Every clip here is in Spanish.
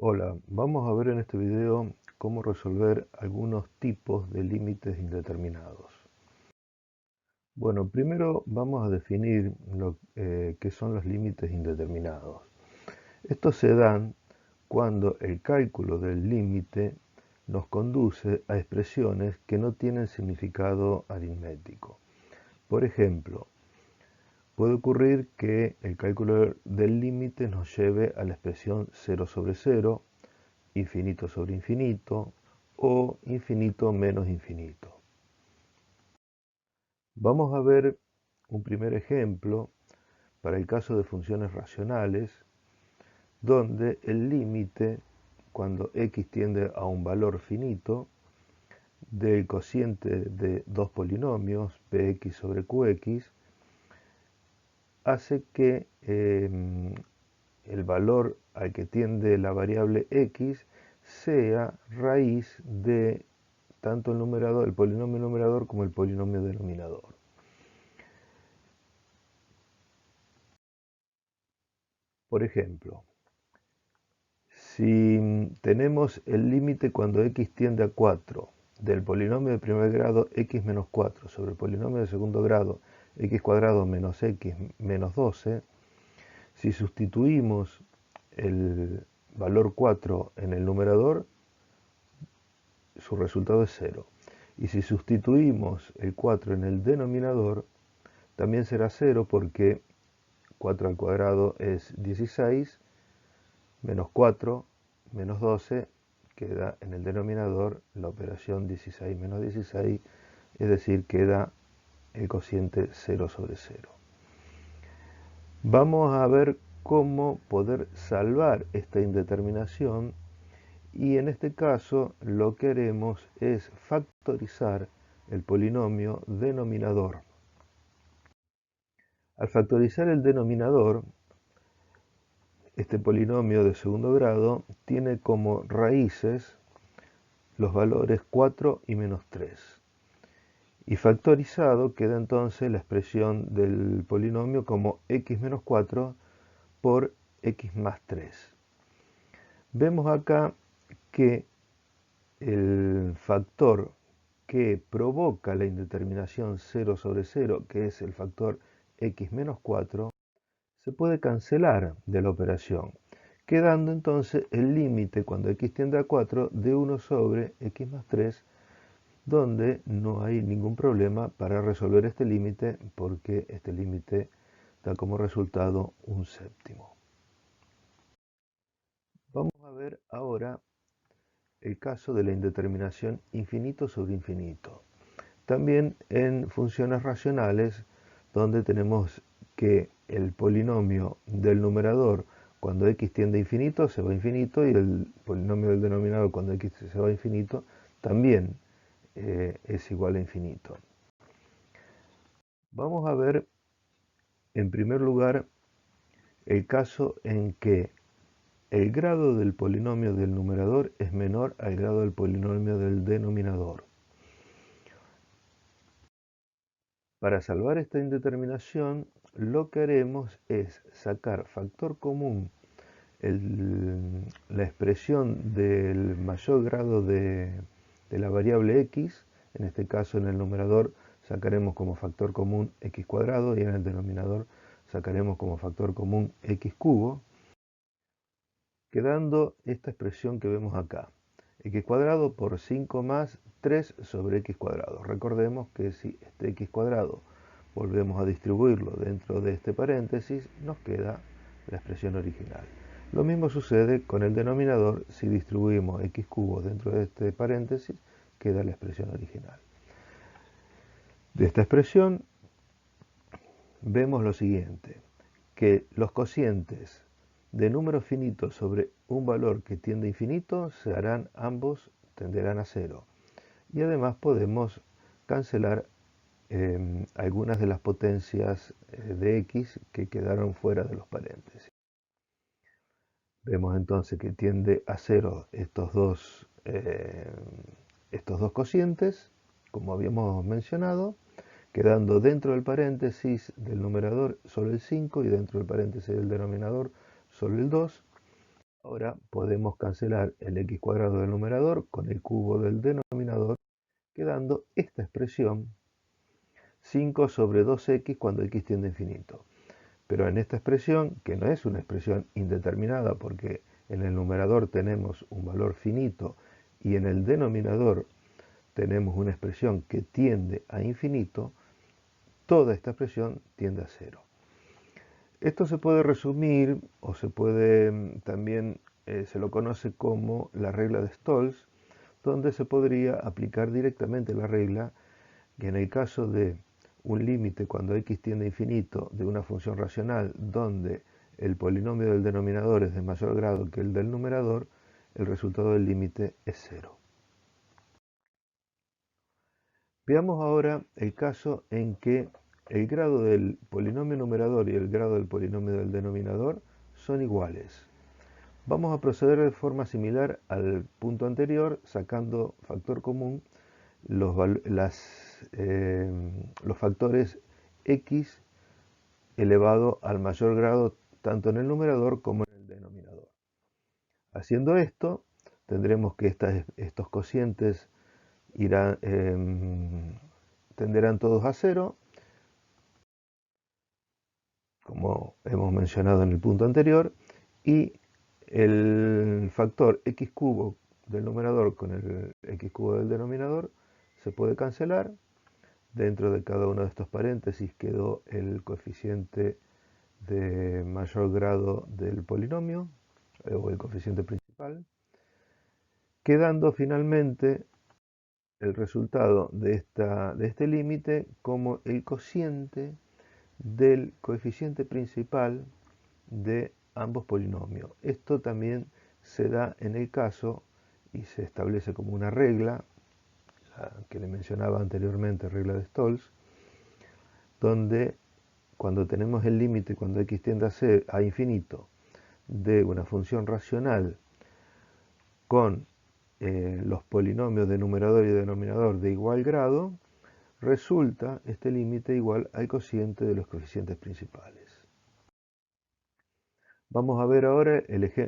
Hola, vamos a ver en este video cómo resolver algunos tipos de límites indeterminados. Bueno, primero vamos a definir qué son los límites indeterminados. Estos se dan cuando el cálculo del límite nos conduce a expresiones que no tienen significado aritmético. Por ejemplo, puede ocurrir que el cálculo del límite nos lleve a la expresión 0 sobre 0, infinito sobre infinito o infinito menos infinito. Vamos a ver un primer ejemplo para el caso de funciones racionales, donde el límite, cuando x tiende a un valor finito, del cociente de dos polinomios, px sobre qx, hace que el valor al que tiende la variable x sea raíz de tanto el polinomio numerador como el polinomio denominador. Por ejemplo, si tenemos el límite cuando x tiende a 4 del polinomio de primer grado x menos 4 sobre el polinomio de segundo grado x cuadrado menos x menos 12, si sustituimos el valor 4 en el numerador, su resultado es 0. Y si sustituimos el 4 en el denominador, también será 0 porque 4 al cuadrado es 16, menos 4, menos 12, queda en el denominador la operación 16 menos 16, es decir, queda el cociente 0 sobre 0. Vamos a ver cómo poder salvar esta indeterminación y en este caso lo que haremos es factorizar el polinomio denominador. Al factorizar el denominador, este polinomio de segundo grado tiene como raíces los valores 4 y menos 3. Y factorizado queda entonces la expresión del polinomio como x menos 4 por x más 3. Vemos acá que el factor que provoca la indeterminación 0 sobre 0, que es el factor x menos 4, se puede cancelar de la operación, quedando entonces el límite cuando x tiende a 4 de 1 sobre x más 3, donde no hay ningún problema para resolver este límite porque este límite da como resultado un séptimo. Vamos a ver ahora el caso de la indeterminación infinito sobre infinito. También en funciones racionales, donde tenemos que el polinomio del numerador cuando x tiende a infinito se va a infinito y el polinomio del denominador cuando x se va a infinito también es igual a infinito. Vamos a ver en primer lugar el caso en que el grado del polinomio del numerador es menor al grado del polinomio del denominador. Para salvar esta indeterminación, lo que haremos es sacar factor común la expresión del mayor grado de la variable x, en este caso en el numerador sacaremos como factor común x cuadrado y en el denominador sacaremos como factor común x cubo, quedando esta expresión que vemos acá, x cuadrado por 5 más 3 sobre x cuadrado. Recordemos que si este x cuadrado volvemos a distribuirlo dentro de este paréntesis, nos queda la expresión original. Lo mismo sucede con el denominador, si distribuimos x cubo dentro de este paréntesis, queda la expresión original. De esta expresión vemos lo siguiente, que los cocientes de números finitos sobre un valor que tiende a infinito ambos tenderán a 0. Y además podemos cancelar algunas de las potencias de x que quedaron fuera de los paréntesis. Vemos entonces que tiende a 0 estos dos cocientes, como habíamos mencionado, quedando dentro del paréntesis del numerador solo el 5 y dentro del paréntesis del denominador solo el 2. Ahora podemos cancelar el x cuadrado del numerador con el cubo del denominador, quedando esta expresión 5 sobre 2x cuando x tiende a infinito. Pero en esta expresión, que no es una expresión indeterminada porque en el numerador tenemos un valor finito y en el denominador tenemos una expresión que tiende a infinito, toda esta expresión tiende a 0. Esto se puede resumir o se puede también se lo conoce como la regla de Stolz, donde se podría aplicar directamente la regla que en el caso de un límite cuando x tiende a infinito de una función racional donde el polinomio del denominador es de mayor grado que el del numerador, el resultado del límite es 0. Veamos ahora el caso en que el grado del polinomio numerador y el grado del polinomio del denominador son iguales. Vamos a proceder de forma similar al punto anterior, sacando factor común los factores x elevado al mayor grado tanto en el numerador como en el denominador. Haciendo esto, tendremos que estos cocientes tenderán todos a 0, como hemos mencionado en el punto anterior, y el factor x cubo del numerador con el x cubo del denominador se puede cancelar. Dentro de cada uno de estos paréntesis quedó el coeficiente de mayor grado del polinomio, o el coeficiente principal, quedando finalmente el resultado de este límite como el cociente del coeficiente principal de ambos polinomios. Esto también se da en el caso, y se establece como una regla, que le mencionaba anteriormente, regla de Stolz, donde cuando tenemos el límite, cuando x tiende a infinito, de una función racional con los polinomios de numerador y denominador de igual grado, resulta este límite igual al cociente de los coeficientes principales. Vamos a ver ahora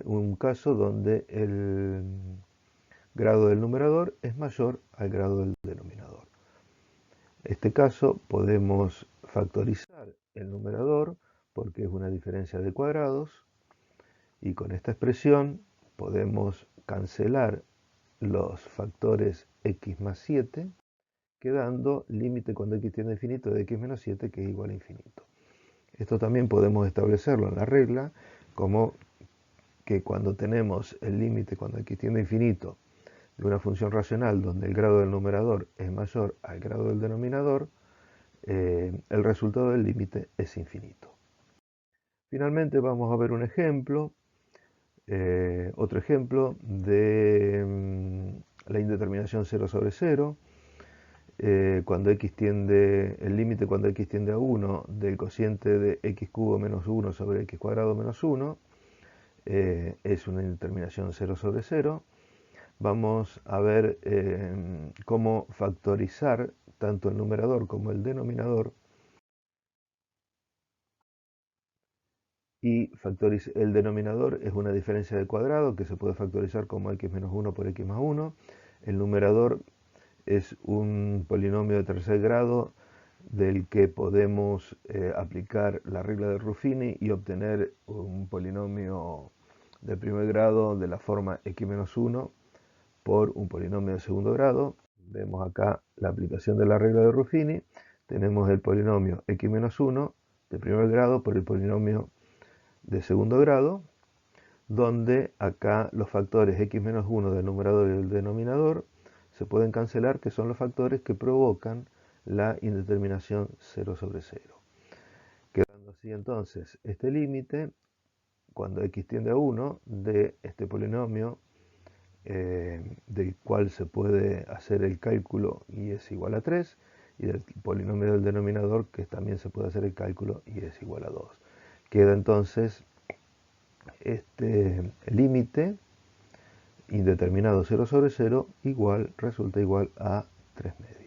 un caso donde el grado del numerador es mayor al grado del denominador. En este caso podemos factorizar el numerador porque es una diferencia de cuadrados, y con esta expresión podemos cancelar los factores x más 7, quedando límite cuando x tiende a infinito de x menos 7, que es igual a infinito. Esto también podemos establecerlo en la regla como que cuando tenemos el límite cuando x tiende a infinito de una función racional donde el grado del numerador es mayor al grado del denominador, el resultado del límite es infinito. Finalmente vamos a ver un ejemplo, otro ejemplo de la indeterminación 0 sobre 0. Cuando x tiende, el límite cuando x tiende a 1 del cociente de x cubo menos 1 sobre x cuadrado menos 1 es una indeterminación 0 sobre 0. Vamos a ver cómo factorizar tanto el numerador como el denominador, y el denominador es una diferencia de cuadrado que se puede factorizar como x menos 1 por x más 1. El numerador es un polinomio de tercer grado del que podemos aplicar la regla de Ruffini y obtener un polinomio de primer grado de la forma x menos 1 por un polinomio de segundo grado. Vemos acá la aplicación de la regla de Ruffini. Tenemos el polinomio x menos 1 de primer grado por el polinomio de segundo grado, donde acá los factores x menos 1 del numerador y del denominador se pueden cancelar, que son los factores que provocan la indeterminación 0 sobre 0. Quedando así entonces este límite, cuando x tiende a 1, de este polinomio del cual se puede hacer el cálculo y es igual a 3, y del polinomio del denominador que también se puede hacer el cálculo y es igual a 2. Queda entonces este límite indeterminado 0 sobre 0 resulta igual a 3 medios.